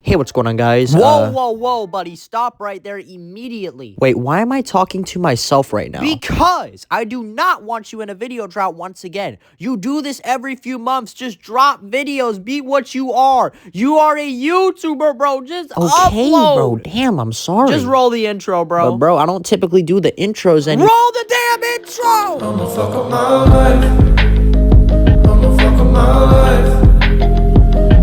Hey, what's going on, guys? Whoa, buddy. Stop right there immediately. Wait, why am I talking to myself right now? Because I do not want you in a video drought once again. You do this every few months. Just drop videos. Be what you are. You are a YouTuber, bro. Just upload. Bro. Damn, I'm sorry. Just roll the intro, bro. But, bro, I don't typically do the intros Roll the damn intro! I'ma fuck up my life. I'ma fuck up my life.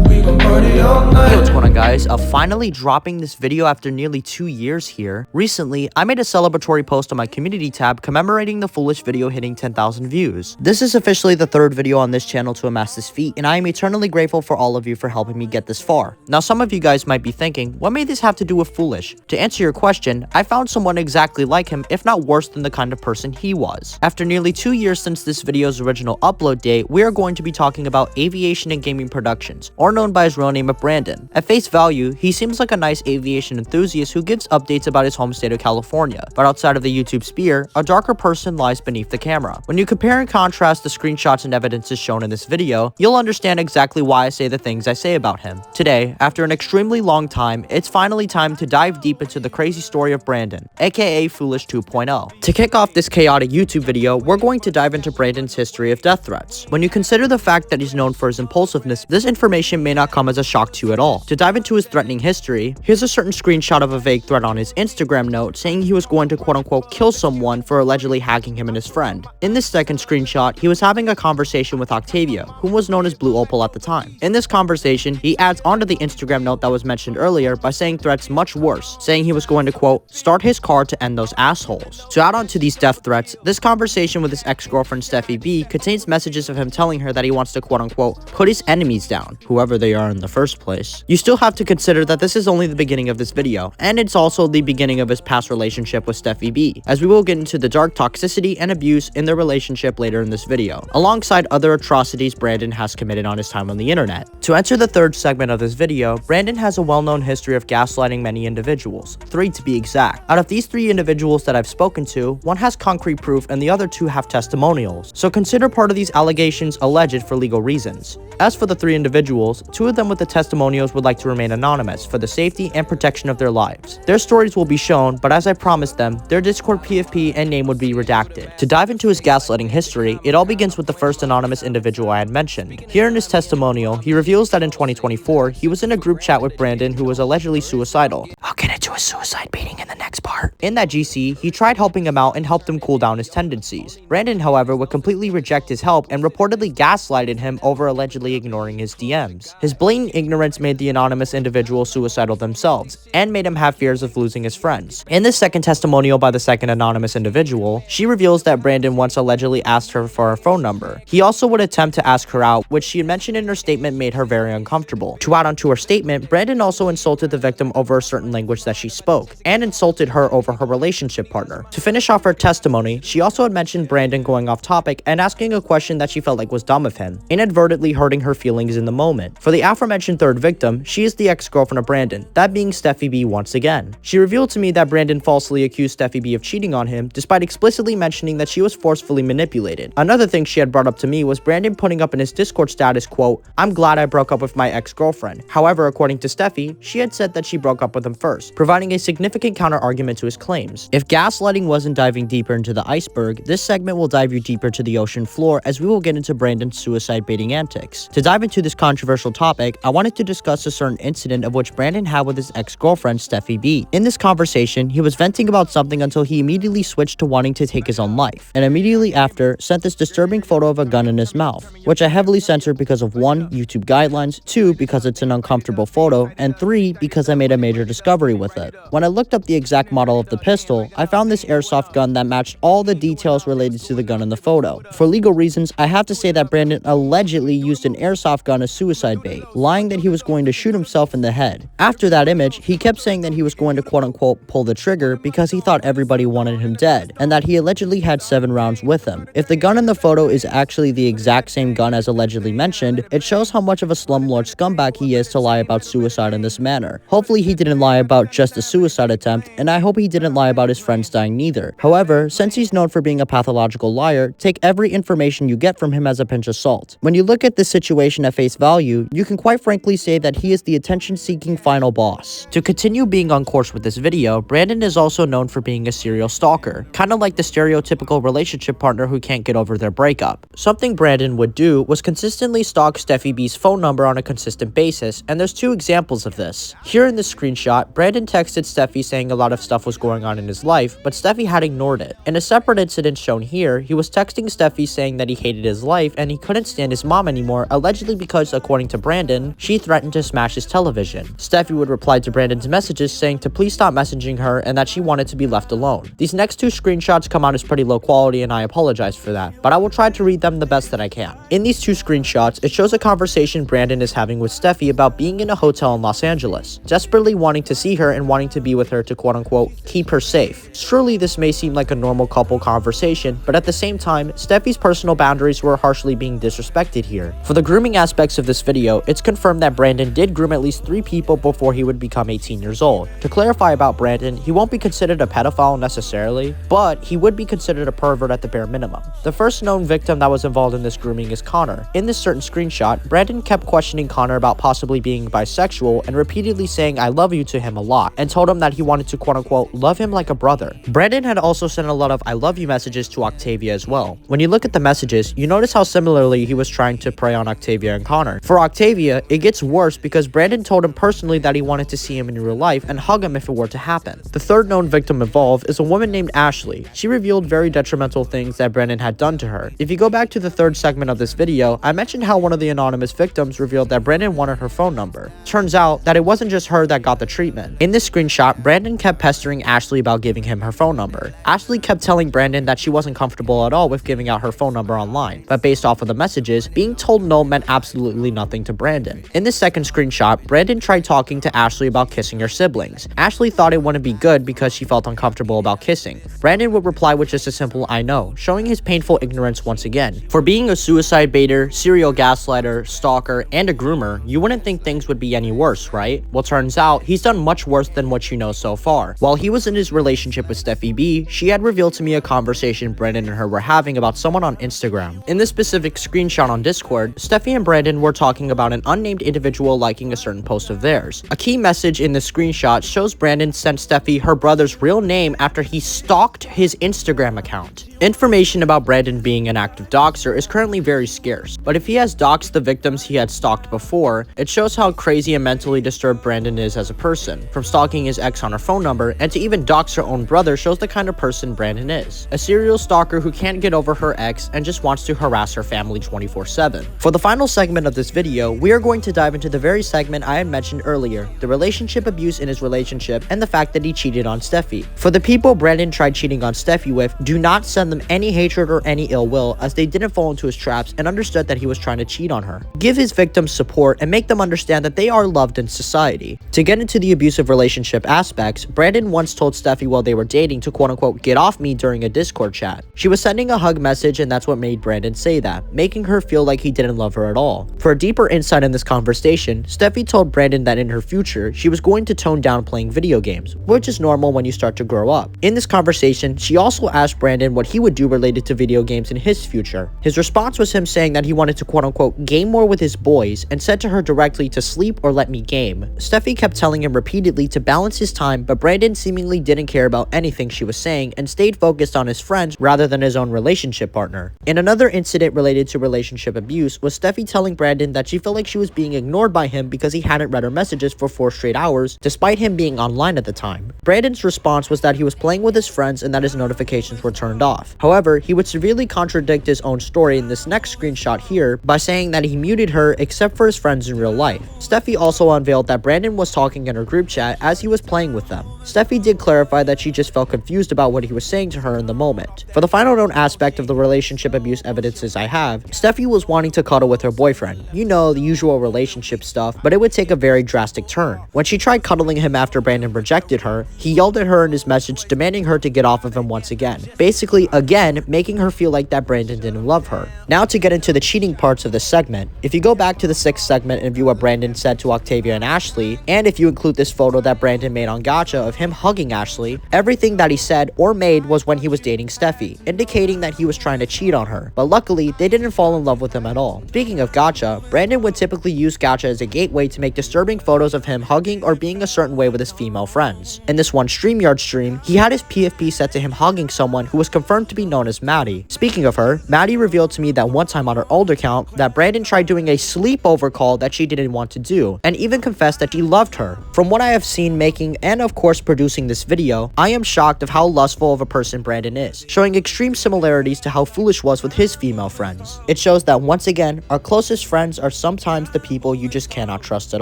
We gon' party all night. Hey, what's going on, guys? Finally dropping this video after nearly 2 years here. Recently, I made a celebratory post on my community tab commemorating the foolish video hitting 10,000 views. This is officially the third video on this channel to amass this feat, and I am eternally grateful for all of you for helping me get this far. Now, some of you guys might be thinking, what may this have to do with foolish? To answer your question, I found someone exactly like him, if not worse than the kind of person he was. After nearly 2 years since this video's original upload date, we are going to be talking about Aviation and Gaming Productions, or known by his real name of Brandon. At face value, he seems like a nice aviation enthusiast who gives updates about his home state of California, but outside of the YouTube sphere, a darker person lies beneath the camera. When you compare and contrast the screenshots and evidences shown in this video, you'll understand exactly why I say the things I say about him. Today, after an extremely long time, it's finally time to dive deep into the crazy story of Brandon, aka Foolish 2.0. To kick off this chaotic YouTube video, we're going to dive into Brandon's history of death threats. When you consider the fact that he's known for his impulsiveness, this information may not come as a shock to you at all. To dive into his threatening history, here's a certain screenshot of a vague threat on his Instagram note saying he was going to quote-unquote kill someone for allegedly hacking him and his friend. In this second screenshot, he was having a conversation with Octavia, who was known as Blue Opal at the time. In this conversation, he adds onto the Instagram note that was mentioned earlier by saying threats much worse, saying he was going to quote, start his car to end those assholes. To add on to these death threats, this conversation with his ex-girlfriend Steffi B contains messages of him telling her that he wants to quote-unquote put his enemies down, whoever they are in the first place. You still have to consider that this is only the beginning of this video, and it's also the beginning of his past relationship with Steffi B, as we will get into the dark toxicity and abuse in their relationship later in this video, alongside other atrocities Brandon has committed on his time on the internet. To enter the third segment of this video, Brandon has a well-known history of gaslighting many individuals, 3 to be exact. Out of these 3 individuals that I've spoken to, one has concrete proof and the other 2 have testimonials, so consider part of these allegations alleged for legal reasons. As for the 3 individuals, 2 of them with the testimonials would like to remain anonymous for the safety and protection of their lives. Their stories will be shown, but as I promised them, their Discord PFP and name would be redacted. To dive into his gaslighting history, it all begins with the first anonymous individual I had mentioned. Here in his testimonial, he reveals that in 2024, he was in a group chat with Brandon who was allegedly suicidal. I'll get into his suicide beating in the next part. In that GC, he tried helping him out and helped him cool down his tendencies. Brandon, however, would completely reject his help and reportedly gaslighted him over allegedly ignoring his DMs. His blatant ignorance made the anonymous individual suicidal themselves and made him have fears of losing his friends. In this second testimonial by the second anonymous individual, she reveals that Brandon once allegedly asked her for her phone number. He also would attempt to ask her out, which she had mentioned in her statement made her very uncomfortable. To add on to her statement, Brandon also insulted the victim over a certain language that she spoke and insulted her over her relationship partner. To finish off her testimony, she also had mentioned Brandon going off topic and asking a question that she felt like was dumb of him, inadvertently hurting her feelings in the moment. For the aforementioned third victim, she is the ex-girlfriend of Brandon, that being Steffi B once again. She revealed to me that Brandon falsely accused Steffi B of cheating on him, despite explicitly mentioning that she was forcefully manipulated. Another thing she had brought up to me was Brandon putting up in his Discord status, quote, I'm glad I broke up with my ex-girlfriend. However, according to Steffi, she had said that she broke up with him first, providing a significant counter-argument to his claims. If gaslighting wasn't diving deeper into the iceberg, this segment will dive you deeper to the ocean floor as we will get into Brandon's suicide baiting antics. To dive into this controversial topic, I wanted to discuss a certain incident of which Brandon had with his ex-girlfriend Steffi B. In this conversation, he was venting about something until he immediately switched to wanting to take his own life, and immediately after sent this disturbing photo of a gun in his mouth, which I heavily censored because of 1, YouTube guidelines, 2, because it's an uncomfortable photo, and 3, because I made a major discovery with it. When I looked up the exact model of the pistol, I found this airsoft gun that matched all the details related to the gun in the photo. For legal reasons, I have to say that Brandon allegedly used an airsoft gun as suicide bait, lying that he was going to shoot himself in the head. After that image, he kept saying that he was going to quote-unquote pull the trigger because he thought everybody wanted him dead, and that he allegedly had 7 rounds with him. If the gun in the photo is actually the exact same gun as allegedly mentioned, it shows how much of a slumlord scumbag he is to lie about suicide in this manner. Hopefully he didn't lie about just just a suicide attempt, and I hope he didn't lie about his friends dying neither. However, since he's known for being a pathological liar, take every information you get from him as a pinch of salt. When you look at this situation at face value, you can quite frankly say that he is the attention-seeking final boss. To continue being on course with this video, Brandon is also known for being a serial stalker, kind of like the stereotypical relationship partner who can't get over their breakup. Something Brandon would do was consistently stalk Steffi B's phone number on a consistent basis, and there's two examples of this. Here in this screenshot, Brandon texted Steffi saying a lot of stuff was going on in his life, but Steffi had ignored it. In a separate incident shown here, he was texting Steffi saying that he hated his life and he couldn't stand his mom anymore, allegedly because, according to Brandon, she threatened to smash his television. Steffi would reply to Brandon's messages saying to please stop messaging her and that she wanted to be left alone. These next two screenshots come out as pretty low quality and I apologize for that, but I will try to read them the best that I can. In these two screenshots, it shows a conversation Brandon is having with Steffi about being in a hotel in Los Angeles, desperately wanting to see her and wanting to be with her to quote-unquote keep her safe. Surely this may seem like a normal couple conversation, but at the same time, Steffi's personal boundaries were harshly being disrespected here. For the grooming aspects of this video, it's confirmed that Brandon did groom at least 3 people before he would become 18 years old. To clarify about Brandon, he won't be considered a pedophile necessarily, but he would be considered a pervert at the bare minimum. The first known victim that was involved in this grooming is Connor. In this certain screenshot, Brandon kept questioning Connor about possibly being bisexual and repeatedly saying I love you to him a lot, and told him that he wanted to quote-unquote love him like a brother. Brandon had also sent a lot of I love you messages to Octavia as well. When you look at the messages, you notice how similarly he was trying to prey on Octavia and Connor. For Octavia, it gets worse because Brandon told him personally that he wanted to see him in real life and hug him if it were to happen. The third known victim involved is a woman named Ashley. She revealed very detrimental things that Brandon had done to her. If you go back to the third segment of this video, I mentioned how one of the anonymous victims revealed that Brandon wanted her phone number. Turns out that it wasn't just her that got the treatment. In this screenshot, Brandon kept pestering Ashley about giving him her phone number. Ashley kept telling Brandon that she wasn't comfortable at all with giving out her phone number online, but based off of the messages, being told no meant absolutely nothing to Brandon. In this second screenshot, Brandon tried talking to Ashley about kissing her siblings. Ashley thought it wouldn't be good because she felt uncomfortable about kissing. Brandon would reply with just a simple I know, showing his painful ignorance once again. For being a suicide baiter, serial gaslighter, stalker, and a groomer, you wouldn't think things would be any worse, right? Well, turns out, he's done much worse than what you know so far. While he was in his relationship with Steffi B, she had revealed to me a conversation Brandon and her were having about someone on Instagram. In this specific screenshot on Discord, Steffi and Brandon were talking about an unnamed individual liking a certain post of theirs. A key message in the screenshot shows Brandon sent Steffi her brother's real name after he stalked his Instagram account. Information about Brandon being an active doxer is currently very scarce, but if he has doxed the victims he had stalked before, it shows how crazy and mentally disturbed Brandon is as a person. From stalking his ex on her phone number, and to even dox her own brother shows the kind of person Brandon is. A serial stalker who can't get over her ex and just wants to harass her family 24/7. For the final segment of this video, we are going to dive into the very segment I had mentioned earlier, the relationship abuse in his relationship and the fact that he cheated on Steffi. For the people Brandon tried cheating on Steffi with, do not send them any hatred or any ill will, as they didn't fall into his traps and understood that he was trying to cheat on her. Give his victims support and make them understand that they are loved in society. To get into the abusive relationship aspects, Brandon once told Steffi while they were dating to quote-unquote get off me during a Discord chat. She was sending a hug message and that's what made Brandon say that, making her feel like he didn't love her at all. For a deeper insight in this conversation, Steffi told Brandon that in her future, she was going to tone down playing video games, which is normal when you start to grow up. In this conversation, she also asked Brandon what he would do related to video games in his future. His response was him saying that he wanted to quote-unquote game more with his boys and said to her directly to sleep or let me game. Steffi kept telling him repeatedly to balance his time, but Brandon seemingly didn't care about anything she was saying and stayed focused on his friends rather than his own relationship partner. In another incident related to relationship abuse was Steffi telling Brandon that she felt like she was being ignored by him because he hadn't read her messages for 4 straight hours despite him being online at the time. Brandon's response was that he was playing with his friends and that his notifications were turned off. However, he would severely contradict his own story in this next screenshot here by saying that he muted her except for his friends in real life. Steffi also unveiled that Brandon was talking in her group chat as he was playing with them. Steffi did clarify that she just felt confused about what he was saying to her in the moment. For the final known aspect of the relationship abuse evidences I have, Steffi was wanting to cuddle with her boyfriend. You know, the usual relationship stuff, but it would take a very drastic turn. When she tried cuddling him after Brandon rejected her, he yelled at her in his message demanding her to get off of him once again. Basically, again making her feel like that Brandon didn't love her. Now to get into the cheating parts of this segment. If you go back to the 6th segment and view what Brandon said to Octavia and Ashley, and if you include this photo that Brandon made on Gacha of him hugging Ashley, everything that he said or made was when he was dating Steffi, indicating that he was trying to cheat on her, but luckily they didn't fall in love with him at all. Speaking of Gacha, Brandon would typically use Gacha as a gateway to make disturbing photos of him hugging or being a certain way with his female friends. In this one StreamYard stream, he had his PFP set to him hugging someone who was confirmed to be known as Maddie. Speaking of her, Maddie revealed to me that one time on her old account that Brandon tried doing a sleepover call that she didn't want to do, and even confessed that he loved her. From what I have seen making and of course producing this video, I am shocked of how lustful of a person Brandon is, showing extreme similarities to how Foolish was with his female friends. It shows that once again, our closest friends are sometimes the people you just cannot trust at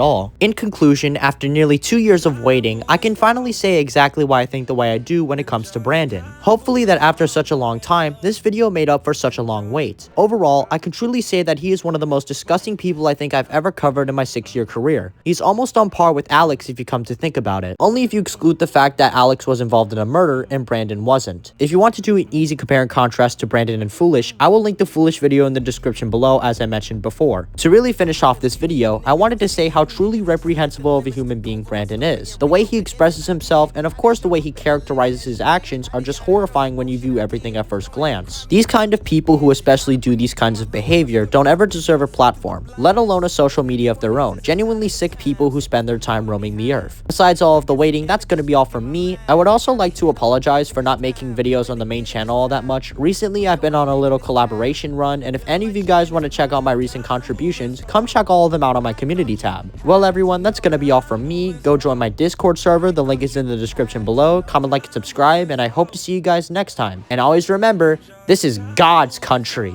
all. In conclusion, after nearly 2 years of waiting, I can finally say exactly why I think the way I do when it comes to Brandon. Hopefully that after such a long time, this video made up for such a long wait. Overall, I can truly say that he is one of the most disgusting people I think I've ever covered in my 6-year career. He's almost on par with Alex if you come to think about it, only if you exclude the fact that Alex was involved in a murder and Brandon wasn't. If you want to do an easy compare and contrast to Brandon and Foolish, I will link the Foolish video in the description below as I mentioned before. To really finish off this video, I wanted to say how truly reprehensible of a human being Brandon is. The way he expresses himself and of course the way he characterizes his actions are just horrifying when you view everything at first glance. These kind of people who especially do these kinds of behavior don't ever deserve a platform, let alone a social media of their own. Genuinely sick people who spend their time roaming the earth. Besides all of the waiting, that's gonna be all from me. I would also like to apologize for not making videos on the main channel all that much. Recently I've been on a little collaboration run, and if any of you guys want to check out my recent contributions, come check all of them out on my community tab. Well everyone, that's gonna be all from me. Go join my Discord server, the link is in the description below. Comment, like, and subscribe, and I hope to see you guys next time. And always remember, this is God's country.